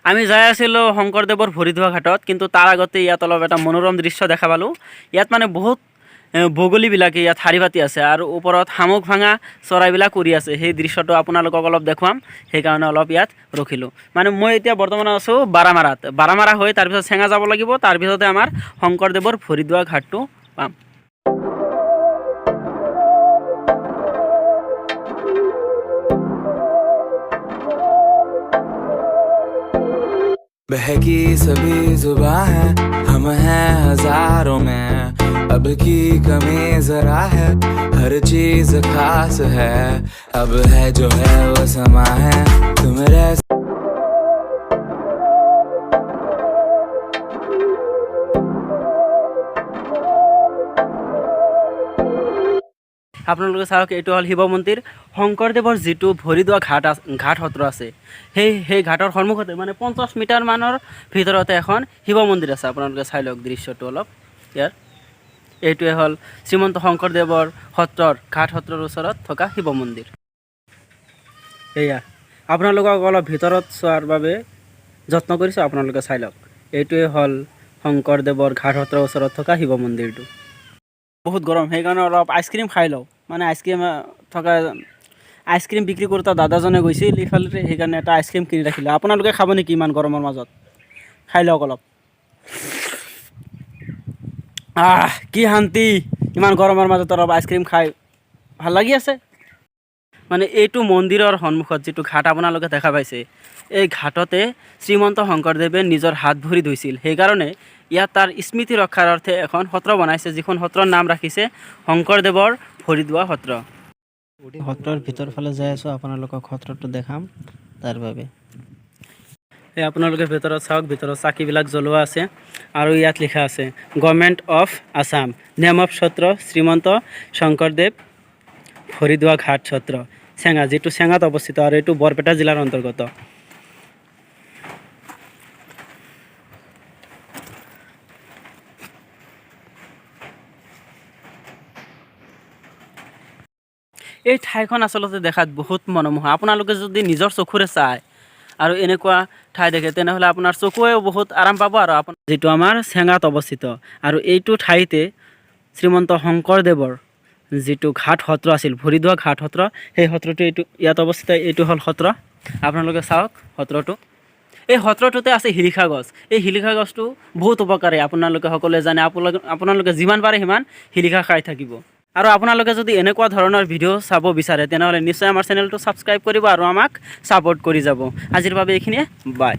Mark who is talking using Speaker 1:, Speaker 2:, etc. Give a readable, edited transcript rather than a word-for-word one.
Speaker 1: আমি যাই আছিলোঁ শংকৰদেৱৰ ভৰিধোৱা ঘাটত, কিন্তু তাৰ আগতে ইয়াত অলপ এটা মনোৰম দৃশ্য দেখা পালোঁ। ইয়াত মানে বহুত বগলীবিলাকে ইয়াত শাৰী পাতি আছে আৰু ওপৰত শামুক ভাঙা চৰাইবিলাক উৰি আছে। সেই দৃশ্যটো আপোনালোকক অলপ দেখুৱাম, সেইকাৰণে অলপ ইয়াত ৰখিলোঁ। মানে মই এতিয়া বৰ্তমান আছোঁ বাৰামাৰাত। বাৰামাৰা হৈ তাৰপিছত চেঙা যাব লাগিব, তাৰপিছতে আমাৰ শংকৰদেৱৰ ভৰিধোৱা ঘাটটো পাম।
Speaker 2: बहकी सभी जुबां है, हम हैं हजारों में, अब की कमी जरा है, हर चीज खास है, अब है जो है वो समा है, तुम रह
Speaker 1: আপোনালোকে চাওক, এইটো হ'ল শিৱ মন্দিৰ। শংকৰদেৱৰ যিটো ভৰিধোৱা ঘাট সত্ৰ আছে, সেই ঘাটৰ সন্মুখতে মানে 50 মিটাৰ মানৰ ভিতৰতে এখন শিৱ মন্দিৰ আছে। আপোনালোকে চাই লওক দৃশ্যটো অলপ ইয়াৰ। এইটোৱে হ'ল শ্ৰীমন্ত শংকৰদেৱৰ ঘাট সত্ৰৰ ওচৰত থকা শিৱ মন্দিৰ। এয়া আপোনালোকক অলপ ভিতৰত চোৱাৰ বাবে যত্ন কৰিছোঁ, আপোনালোকে চাই লওক। এইটোৱে হ'ল শংকৰদেৱৰ ঘাট সত্ৰৰ ওচৰত থকা শিৱ মন্দিৰটো। বহুত গৰম, সেইকাৰণে অলপ আইচক্ৰীম খাই লওঁ। মানে আইচক্ৰীম বিক্ৰী কৰোঁতা দাদাজনে গৈছিল ইফালে, সেইকাৰণে এটা আইচক্ৰীম কিনি ৰাখিলোঁ। আপোনালোকে খাব নেকি ইমান গৰমৰ মাজত? খাই লওক অলপ। কি শান্তি! ইমান গৰমৰ মাজত অলপ আইচক্ৰীম খাই ভাল লাগি আছে। মানে এইটো মন্দিৰৰ সন্মুখত যিটো ঘাট আপোনালোকে দেখা পাইছে, এই ঘাটতে শ্ৰীমন্ত শংকৰদেৱে নিজৰ হাত ভৰি ধুইছিল। সেইকাৰণে ইয়াত তাৰ স্মৃতি ৰক্ষাৰ অৰ্থে এখন সত্ৰ বনাইছে, যিখন সত্ৰৰ নাম ৰাখিছে শংকৰদেৱৰ ভৰিধোৱা সত্ৰ। সত্ৰৰ ভিতৰ ফালে যাই আছোঁ, আপোনালোকক সত্ৰটো দেখাম তাৰ বাবে। এই আপোনালোকে ভিতৰত চাওক, ভিতৰত চাকিবিলাক জ্বলোৱা আছে আৰু ইয়াত লিখা আছে government of Assam, name of Satra Srimanta Sankardev Bhoridhowa Ghat Satra, চেঙা, যিটো চেঙাত অৱস্থিত আৰু এইটো বৰপেটা জিলাৰ অন্তৰ্গত। এই ঠাইখন আচলতে দেখাত বহুত মনোমোহা। আপোনালোকে যদি নিজৰ চকুৰে চায় আৰু এনেকুৱা ঠাই দেখে, তেনেহ'লে আপোনাৰ চকুৱেও বহুত আৰাম পাব। আৰু যিটো আমাৰ চেঙাত অৱস্থিত, আৰু এইটো ঠাইতে শ্ৰীমন্ত শংকৰদেৱৰ যিটো ঘাট সত্ৰ আছিল, ভৰিধোৱা ঘাট সত্ৰ, সেই সত্ৰটো ইয়াত অৱস্থিত। এইটো হ'ল সত্ৰ। আপোনালোকে চাওক সত্ৰটো। এই সত্ৰটোতে আছে শিলিখা গছ। এই শিলিখা গছটো বহুত উপকাৰী, আপোনালোকে সকলোৱে জানে। আপোনালোকে যিমান পাৰে সিমান শিলিখা খাই থাকিব। আৰু আপোনালোকে যদি এনেকুৱা ধৰণৰ ভিডিঅ' চাব বিচাৰে, তেনেহ'লে নিশ্চয় আমাৰ চেনেলটো ছাবস্ক্ৰাইব কৰিব আৰু আমাক ছাপোৰ্ট কৰি যাব। আজিৰ বাবে এইখিনিয়ে, বাই।